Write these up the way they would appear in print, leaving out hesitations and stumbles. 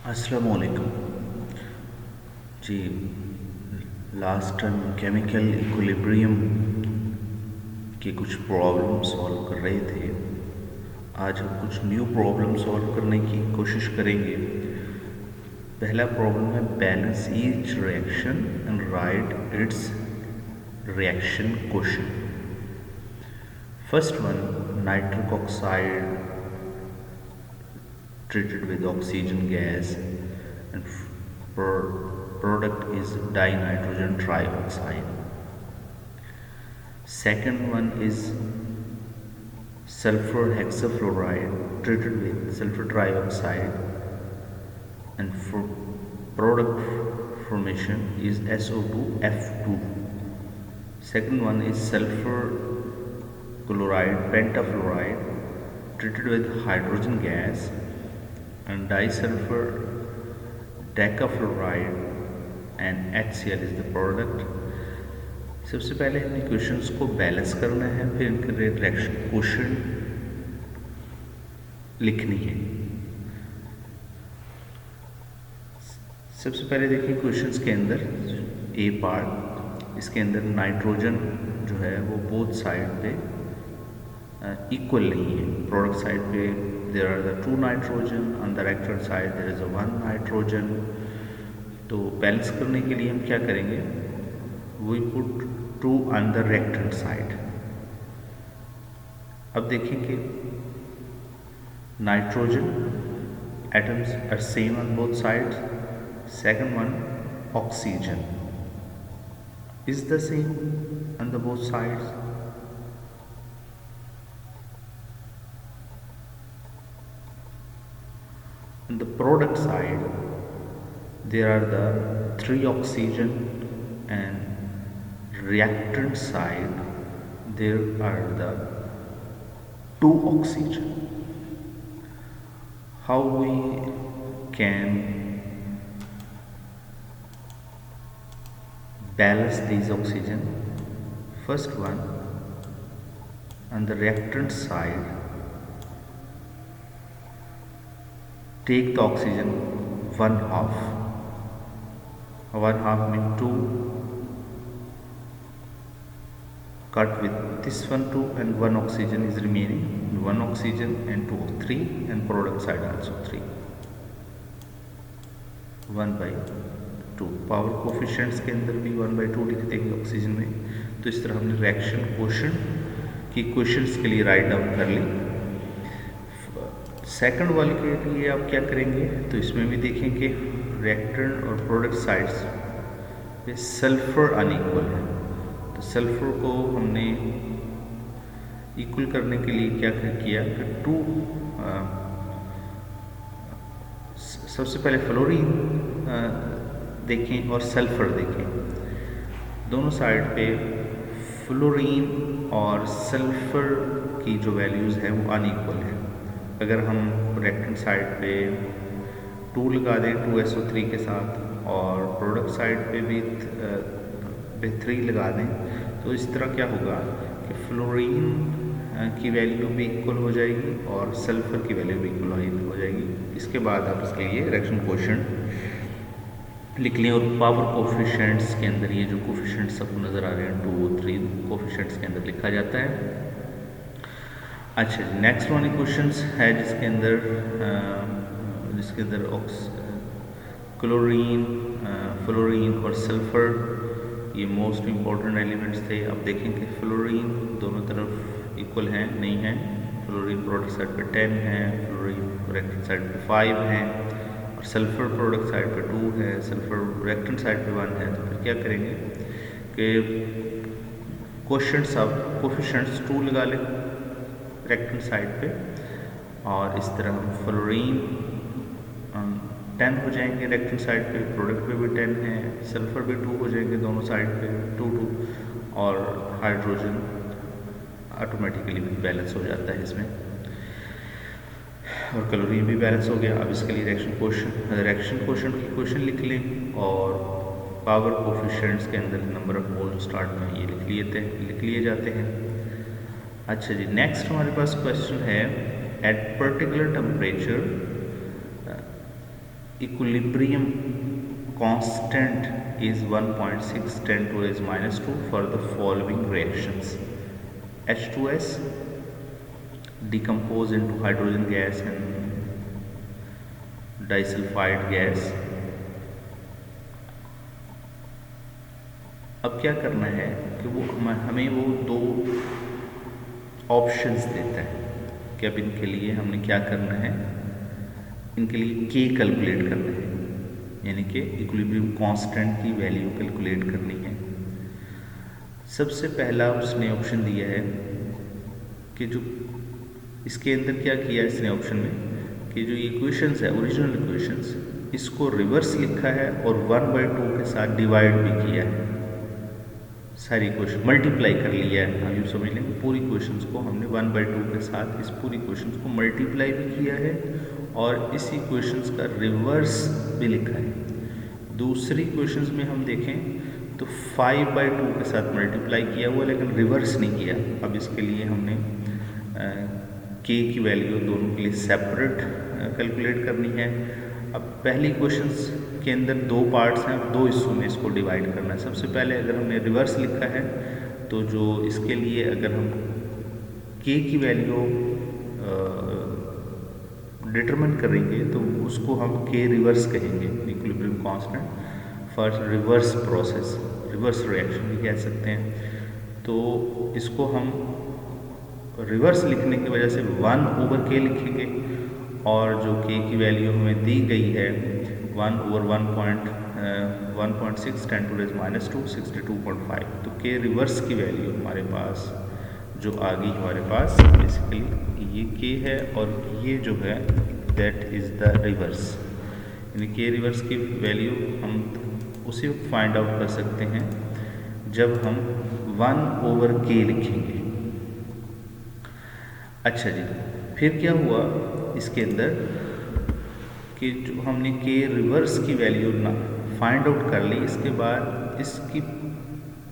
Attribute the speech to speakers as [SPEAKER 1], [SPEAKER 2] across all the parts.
[SPEAKER 1] अस्सलाम वालेकुम जी। Last time chemical equilibrium के कुछ प्रॉब्लम सॉल्व कर रहे थे। आज हम कुछ न्यू प्रॉब्लम सॉल्व करने की कोशिश करेंगे। पहला प्रॉब्लम है balance each reaction and right it's reaction quotient. First one, nitric oxide treated with oxygen gas and product is dinitrogen trioxide. Second one is sulfur hexafluoride treated with sulfur trioxide and for product formation is SO2F2. Second one is sulfur chloride pentafluoride treated with hydrogen gas and disulfur decafluoride and HCl is the product। सबसे पहले इन equations को balance करना है, फिर इनके reaction quotient लिखनी है। सबसे पहले देखिए क्वेश्चंस के अंदर ए पार्ट, इसके अंदर नाइट्रोजन जो है वो बोथ साइड पे इक्वल नहीं है। प्रोडक्ट साइड पे there are the two nitrogen, on the reactant side there is a one nitrogen। तो बैलेंस करने के लिए हम क्या करेंगे, we put 2 on the reactant side। अब देखेंगे nitrogen atoms are same on both sides। Second one, oxygen is the same on the both sides। On the product side there are the 3 oxygen and reactant side there are the 2 oxygen। How we can balance these oxygen? First one, on the reactant side take the oxygen 1/2 means 2 cut with this one 2 and 1 oxygen is remaining, 1 oxygen and 2 3 and product side also 3, 1/2। Power coefficients के अंदर भी 1/2 लिख देंगे oxygen में। तो इस तरह हमने रिएक्शन क्वोशिएंट की इक्वेशंस के लिए राइट डाउन कर ली। सेकंड वाले के लिए आप क्या करेंगे, तो इसमें भी देखेंगे रिएक्टेंट और प्रोडक्ट साइड्स पे सल्फर अनइक्वल है। तो सल्फर को हमने इक्वल करने के लिए क्या किया कि 2 सबसे पहले फ्लोरीन देखें और सल्फर देखें। दोनों साइड पे फ्लोरीन और सल्फर की जो वैल्यूज़ है वो अनइक्वल है। अगर हम रिएक्टेंट साइड पे 2 लगा दें 2SO3 के साथ और प्रोडक्ट साइड पे भी 3 लगा दें, तो इस तरह क्या होगा कि फ्लोरीन की वैल्यू भी इक्वल हो जाएगी और सल्फर की वैल्यू भी इक्वल हो जाएगी। इसके बाद आप इसके लिए रिएक्शन क्वोशिएंट लिख लें। और पावर कोफिशिएंट्स के अंदर ये जो कोफिशिएंट्स सबको नज़र आ रहे हैं 2 और 3 कोफिशिएंट्स के अंदर लिखा जाता है। अच्छा जी, नेक्स्ट वन क्वेश्चंस है जिसके अंदर क्लोरीन फ्लोरीन और सल्फर ये मोस्ट इम्पॉर्टेंट एलिमेंट्स थे। अब देखेंगे फ्लोरीन दोनों तरफ इक्वल हैं नहीं हैं। फ्लोरीन प्रोडक्ट साइड पे 10 है, फ्लोरीन रिएक्टेंट साइड पे 5 है और सल्फर प्रोडक्ट साइड पे 2 है, सल्फर रिएक्टेंट साइड पे 1 है। तो फिर क्या करेंगे कि क्वोशिएंट्स अब कोफिशिएंट्स 2 लगा लें रिएक्टेंट साइड पे और इस तरह हम फ्लोरीन 10 हो जाएंगे रिएक्टेंट साइड पे, प्रोडक्ट पे भी 10 है, सल्फर भी 2 हो जाएंगे दोनों साइड पे 2 और हाइड्रोजन ऑटोमेटिकली भी बैलेंस हो जाता है इसमें और क्लोरीन भी बैलेंस हो गया। अब इसके लिए रिएक्शन क्वोशिएंट की इक्वेशन लिख लें और पावर कोफिशिएंट्स के अंदर नंबर ऑफ मोल स्टार्ट में ये लिख लिए जाते हैं। अच्छा जी, नेक्स्ट हमारे पास क्वेश्चन है at particular temperature equilibrium constant is 1.6 10 to the minus 2 for the following reactions. H2S decompose into hydrogen gas and disulfide gas. अब क्या करना है कि वो हमें वो दो ऑप्शंस देता है कि अब इनके लिए हमने क्या करना है, इनके लिए के कैलकुलेट करना है, यानी कि इक्विलिब्रियम कांस्टेंट की वैल्यू कैलकुलेट करनी है। सबसे पहला उसने ऑप्शन दिया है कि जो इसके अंदर क्या किया इसने ऑप्शन में कि जो इक्वेशंस है ओरिजिनल इक्वेशंस, इसको रिवर्स लिखा है और 1/2 के साथ डिवाइड भी किया है। सारी क्वेश्चन मल्टीप्लाई कर लिया है, आप यूँ समझ लेंगे पूरी क्वेश्चंस को हमने 1/2 के साथ इस पूरी क्वेश्चंस को मल्टीप्लाई भी किया है और इसी क्वेश्चंस का रिवर्स भी लिखा है। दूसरी क्वेश्चंस में हम देखें तो 5/2 के साथ मल्टीप्लाई किया हुआ लेकिन रिवर्स नहीं किया। अब इसके लिए हमने के की वैल्यू दोनों के लिए सेपरेट कैलकुलेट करनी है। अब पहली क्वेश्चंस के अंदर दो पार्ट्स हैं, दो हिस्सों में इसको डिवाइड करना है। सबसे पहले अगर हमने रिवर्स लिखा है तो जो इसके लिए अगर हम के की वैल्यू डिटरमिन करेंगे तो उसको हम के रिवर्स कहेंगे, equilibrium constant for reverse process, reverse reaction भी कह सकते हैं। तो इसको हम रिवर्स लिखने की वजह से 1/k लिखेंगे और जो के की वैल्यू हमें दी गई है 1/1.6 10 to the minus 2 62.5, तो के रिवर्स की वैल्यू हमारे पास जो आ गई हमारे पास बेसिकली ये के है और ये जो है दैट इज़ द रिवर्स, यानी के रिवर्स की वैल्यू हम उसी वक्त फाइंड आउट कर सकते हैं जब हम 1/k लिखेंगे। अच्छा जी, फिर क्या हुआ इसके अंदर कि जो हमने के रिवर्स की वैल्यू ना फाइंड आउट कर ली, इसके बाद इसकी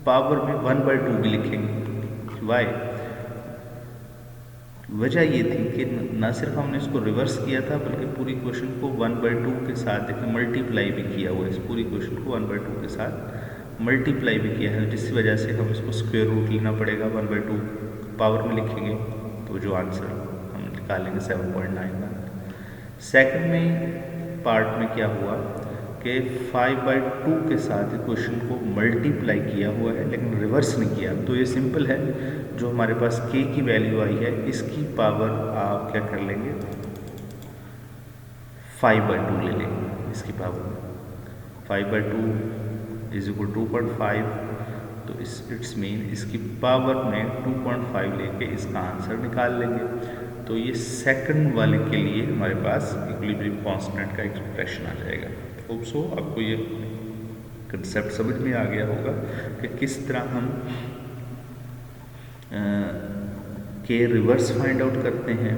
[SPEAKER 1] पावर में 1/2 भी लिखेंगे। वाई? वजह ये थी कि ना सिर्फ हमने इसको रिवर्स किया था बल्कि पूरी क्वेश्चन को 1/2 के साथ देखिए मल्टीप्लाई भी किया हुआ है। इस पूरी क्वेश्चन को 1/2 के साथ मल्टीप्लाई भी किया है, जिस वजह से हम इसको स्क्वायर रूट लेना पड़ेगा, 1/2 पावर में लिखेंगे तो जो आंसर हम निकालेंगे 7.91। सेकंड में पार्ट में क्या हुआ कि 5/2 के साथ क्वेश्चन को मल्टीप्लाई किया हुआ है लेकिन रिवर्स नहीं किया। तो ये सिंपल है, जो हमारे पास के की वैल्यू आई है इसकी पावर आप क्या कर लेंगे 5/2 ले लेंगे। इसकी पावर 5/2 = 2.5, तो इट्स मीन इसकी पावर में 2.5 लेके इसका आंसर निकाल लेंगे। तो ये सेकंड वाले के लिए हमारे पास इक्विलिब्रियम कांस्टेंट का एक्सप्रेशन आ जाएगा। होप सो आपको ये कंसेप्ट समझ में आ गया होगा कि किस तरह हम के रिवर्स फाइंड आउट करते हैं